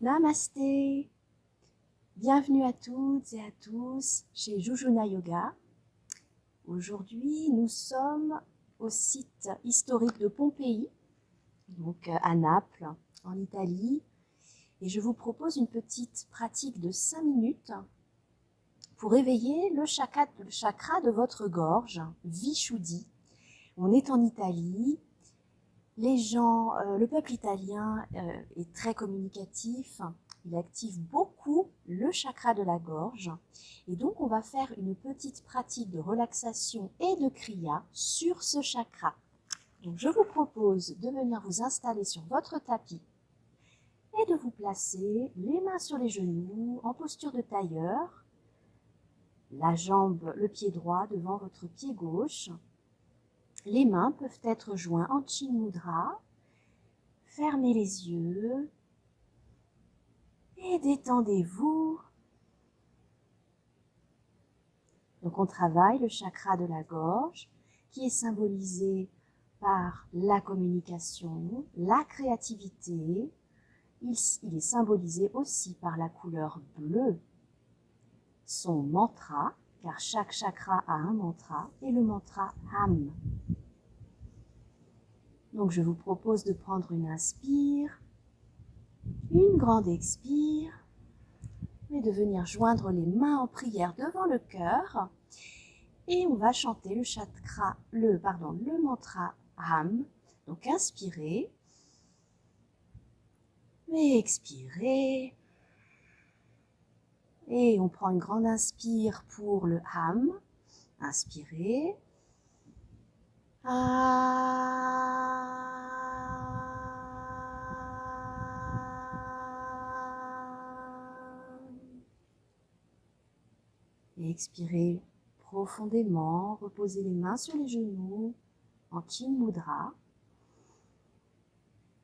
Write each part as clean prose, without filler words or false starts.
Namasté. Bienvenue à toutes et à tous chez Jujuna Yoga. Aujourd'hui, nous sommes au site historique de Pompéi, donc à Naples, en Italie. Et je vous propose une petite pratique de 5 minutes pour éveiller le chakra de votre gorge, Vishuddhi. On est en Italie. Le peuple italien est très communicatif, il active beaucoup le chakra de la gorge et donc on va faire une petite pratique de relaxation et de kriya sur ce chakra. Donc je vous propose de venir vous installer sur votre tapis et de vous placer les mains sur les genoux en posture de tailleur, le pied droit devant votre pied gauche. Les mains peuvent être joints en Chin Mudra. Fermez les yeux et détendez-vous. Donc on travaille le chakra de la gorge qui est symbolisé par la communication, la créativité. Il est symbolisé aussi par la couleur bleue, son mantra, car chaque chakra a un mantra, et le mantra Ham. Donc je vous propose de prendre une inspire, une grande expire, et de venir joindre les mains en prière devant le cœur. Et on va chanter le mantra Ham. Donc inspirez et expirez. Et on prend une grande inspire pour le Ham. Inspirez. Et expirez profondément, reposez les mains sur les genoux en Chin Mudra.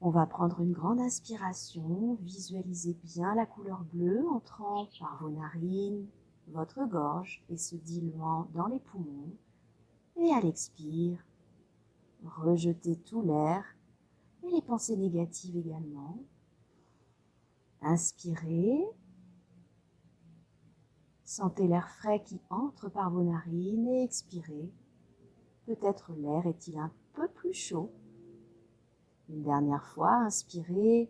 On va prendre une grande inspiration, visualisez bien la couleur bleue entrant par vos narines, votre gorge et se diluant dans les poumons. Et à l'expire, rejetez tout l'air et les pensées négatives également. Inspirez. Sentez l'air frais qui entre par vos narines et expirez. Peut-être l'air est-il un peu plus chaud. Une dernière fois, inspirez.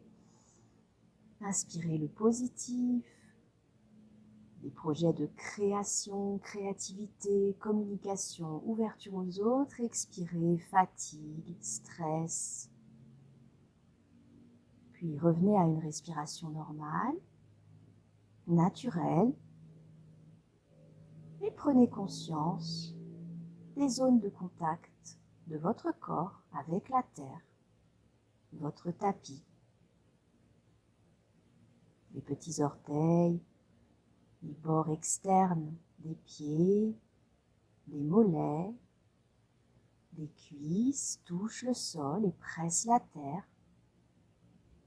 Inspirez le positif, des projets de création, créativité, communication, ouverture aux autres. Expirez fatigue, stress. Puis revenez à une respiration normale, naturelle. Et prenez conscience des zones de contact de votre corps avec la terre, votre tapis, les petits orteils, les bords externes des pieds, des mollets, des cuisses touchent le sol et pressent la terre.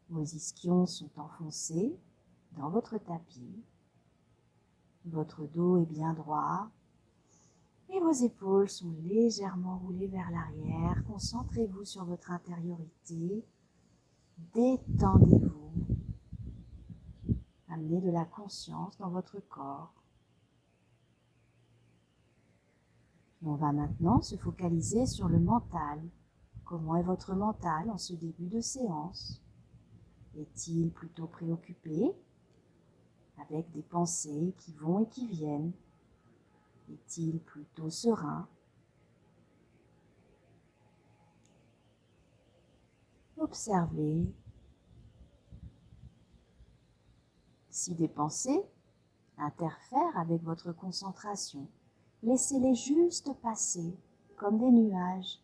Vos ischions sont enfoncés dans votre tapis. Votre dos est bien droit et vos épaules sont légèrement roulées vers l'arrière. Concentrez-vous sur votre intériorité. Détendez-vous. Amenez de la conscience dans votre corps. On va maintenant se focaliser sur le mental. Comment est votre mental en ce début de séance? Est-il plutôt préoccupé avec des pensées qui vont et qui viennent? Est-il plutôt serein? Observez si des pensées interfèrent avec votre concentration. Laissez-les juste passer comme des nuages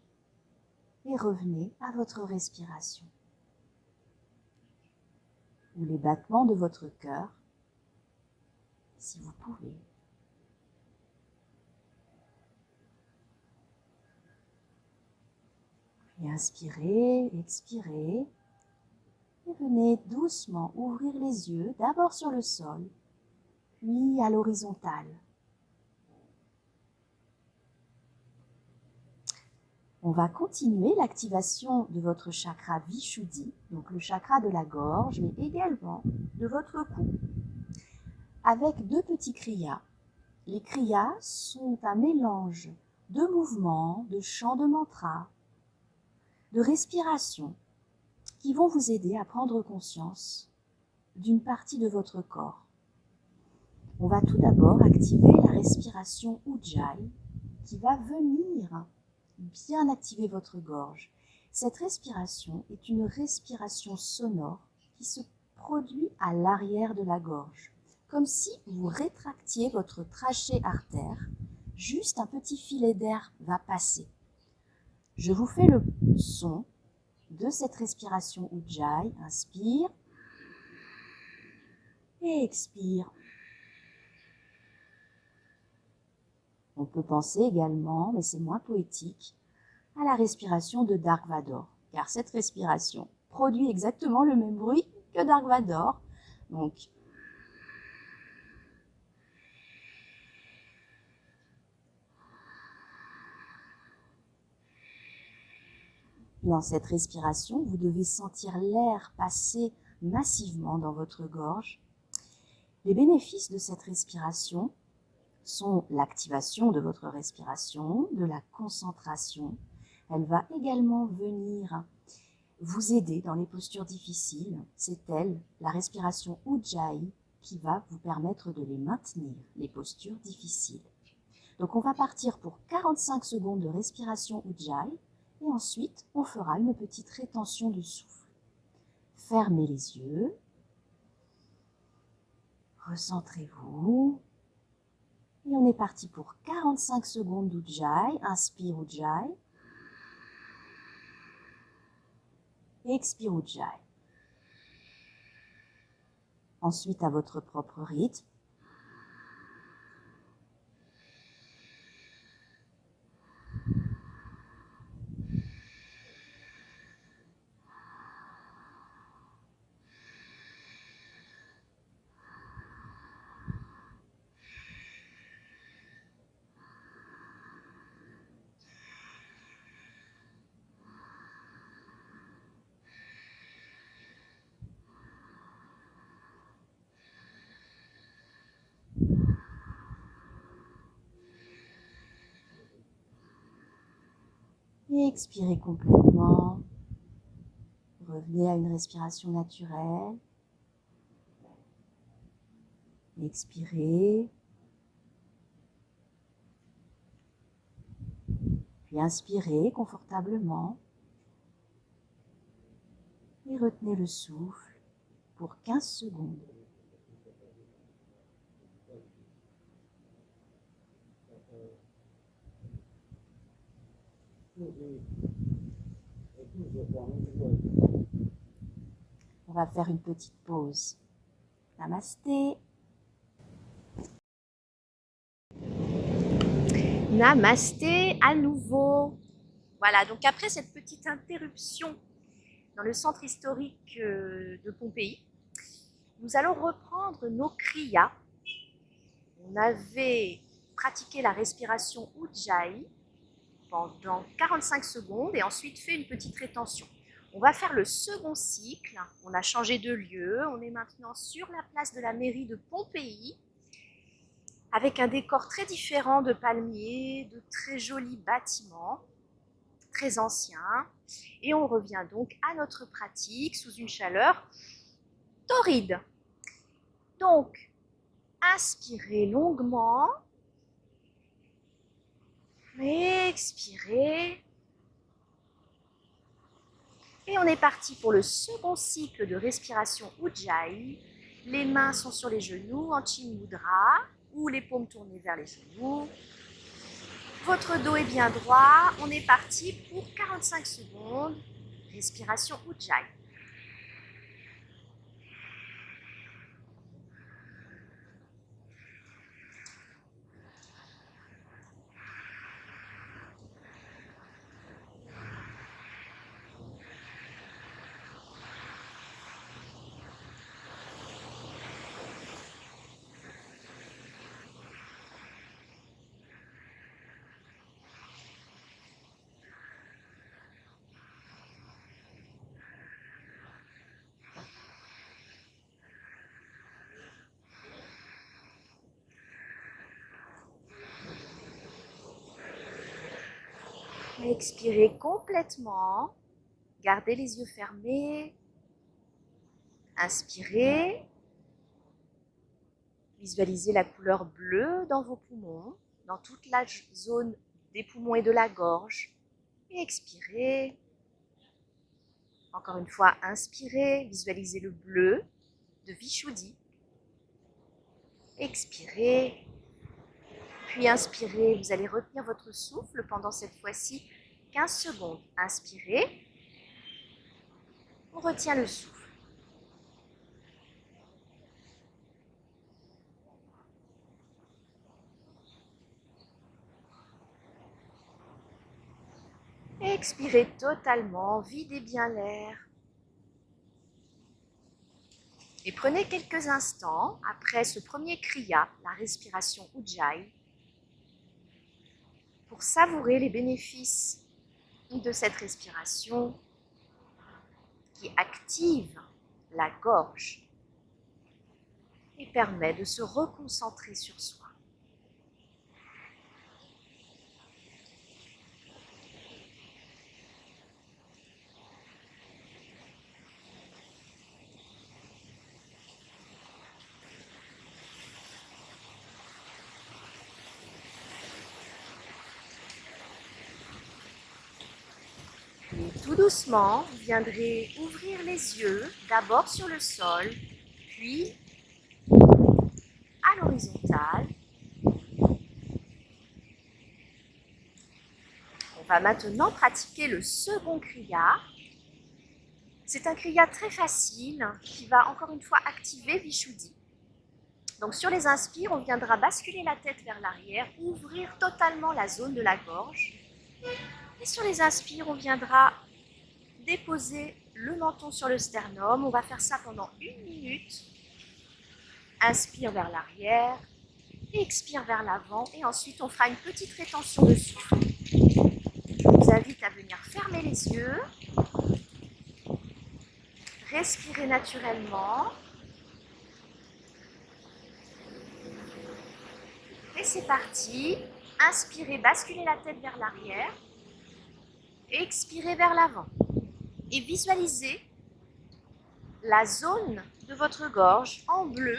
et revenez à votre respiration ou les battements de votre cœur si vous pouvez. Et inspirez, expirez et venez doucement ouvrir les yeux d'abord sur le sol puis à l'horizontale. On va continuer l'activation de votre chakra Vishuddhi, donc le chakra de la gorge, mais également de votre cou, avec 2 petits kriyas. Les kriyas sont un mélange de mouvements, de chants de mantras, de respiration, qui vont vous aider à prendre conscience d'une partie de votre corps. On va tout d'abord activer la respiration Ujjayi, qui va venir bien activer votre gorge. Cette respiration est une respiration sonore qui se produit à l'arrière de la gorge, comme si vous rétractiez votre trachée artère. Juste un petit filet d'air va passer. Je vous fais le son de cette respiration Ujjayi. Inspire et expire. On peut penser également, mais c'est moins poétique, à la respiration de Dark Vador, car cette respiration produit exactement le même bruit que Dark Vador. Donc, dans cette respiration, vous devez sentir l'air passer massivement dans votre gorge. Les bénéfices de cette respiration sont l'activation de votre respiration, de la concentration. Elle va également venir vous aider dans les postures difficiles. C'est elle, la respiration Ujjayi, qui va vous permettre de les maintenir, les postures difficiles. Donc on va partir pour 45 secondes de respiration Ujjayi et ensuite on fera une petite rétention de souffle. Fermez les yeux, recentrez-vous et on est parti pour 45 secondes d'Ujjayi. Inspire Ujjayi. Expire Ujjayi. Ensuite, à votre propre rythme, et expirez complètement. Revenez à une respiration naturelle. Expirez. Puis inspirez confortablement. Et retenez le souffle pour 15 secondes. On va faire une petite pause. Namasté. Namasté à nouveau. Voilà, donc après cette petite interruption dans le centre historique de Pompéi, nous allons reprendre nos kriyas. On avait pratiqué la respiration Ujjayi pendant 45 secondes et ensuite fait une petite rétention. On va faire le second cycle. On a changé de lieu. On est maintenant sur la place de la mairie de Pompéi avec un décor très différent de palmiers, de très jolis bâtiments, très anciens. Et on revient donc à notre pratique sous une chaleur torride. Donc, inspirez longuement. Expirez. Et on est parti pour le second cycle de respiration Ujjayi. Les mains sont sur les genoux en Chin Mudra ou les paumes tournées vers les genoux. Votre dos est bien droit. On est parti pour 45 secondes. Respiration Ujjayi. Expirez complètement. Gardez les yeux fermés. Inspirez. Visualisez la couleur bleue dans vos poumons, dans toute la zone des poumons et de la gorge. Et expirez. Encore une fois, inspirez. Visualisez le bleu de Vishuddhi. Expirez. Puis inspirez. Vous allez retenir votre souffle pendant cette fois-ci 15 secondes. Inspirez. On retient le souffle. Expirez totalement, videz bien l'air. Et prenez quelques instants après ce premier kriya, la respiration Ujjayi, pour savourer les bénéfices de cette respiration qui active la gorge et permet de se reconcentrer sur soi. Et tout doucement, vous viendrez ouvrir les yeux, d'abord sur le sol, puis à l'horizontale. On va maintenant pratiquer le second kriya. C'est un kriya très facile qui va encore une fois activer Vishuddhi. Donc sur les inspires, on viendra basculer la tête vers l'arrière, ouvrir totalement la zone de la gorge. Et sur les inspires, on viendra déposer le menton sur le sternum. On va faire ça pendant 1 minute. Inspire vers l'arrière, expire vers l'avant et ensuite on fera une petite rétention de souffle. Je vous invite à venir fermer les yeux, respirer naturellement. Et c'est parti. Inspirez, basculez la tête vers l'arrière. Expirez vers l'avant. Et visualisez la zone de votre gorge en bleu.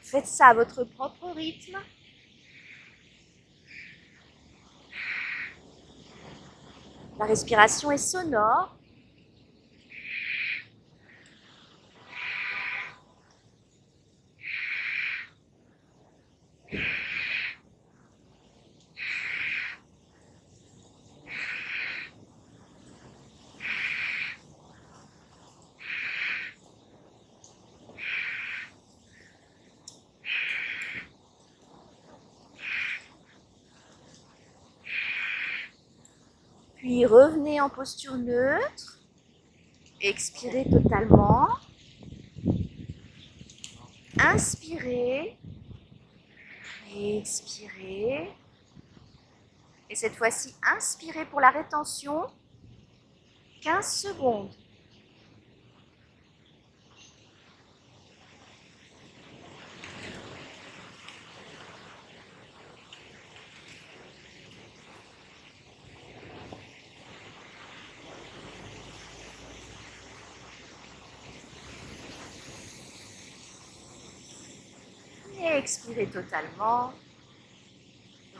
Faites ça à votre propre rythme. La respiration est sonore. Puis revenez en posture neutre. Expirez totalement. Inspirez. Expirez. Et cette fois-ci, inspirez pour la rétention. 15 secondes. Et expirez totalement.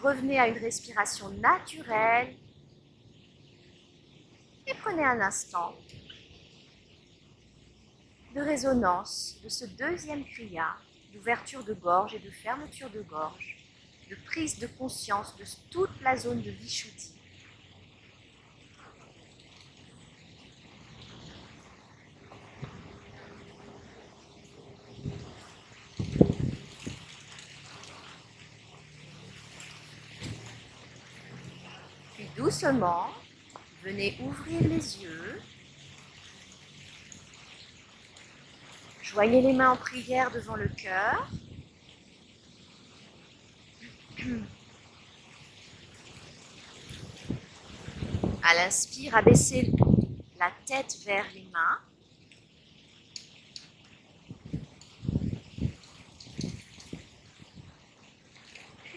Revenez à une respiration naturelle. Et prenez un instant de résonance de ce deuxième kriya, d'ouverture de gorge et de fermeture de gorge, de prise de conscience de toute la zone de Vishuddhi. Puis doucement, venez ouvrir les yeux. Joignez les mains en prière devant le cœur. À l'inspire, abaissez la tête vers les mains.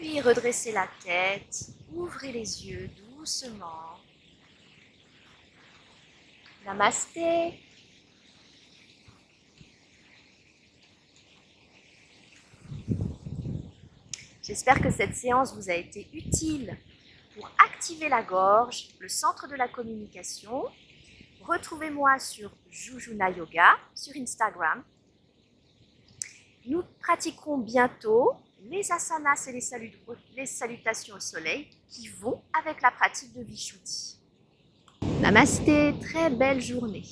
Puis redressez la tête, ouvrez les yeux doucement. Namasté. J'espère que cette séance vous a été utile pour activer la gorge, le centre de la communication. Retrouvez-moi sur Jujuna Yoga sur Instagram. Nous pratiquerons bientôt les asanas et les salutations au soleil qui vont avec la pratique de Vishuddhi. Namasté, très belle journée.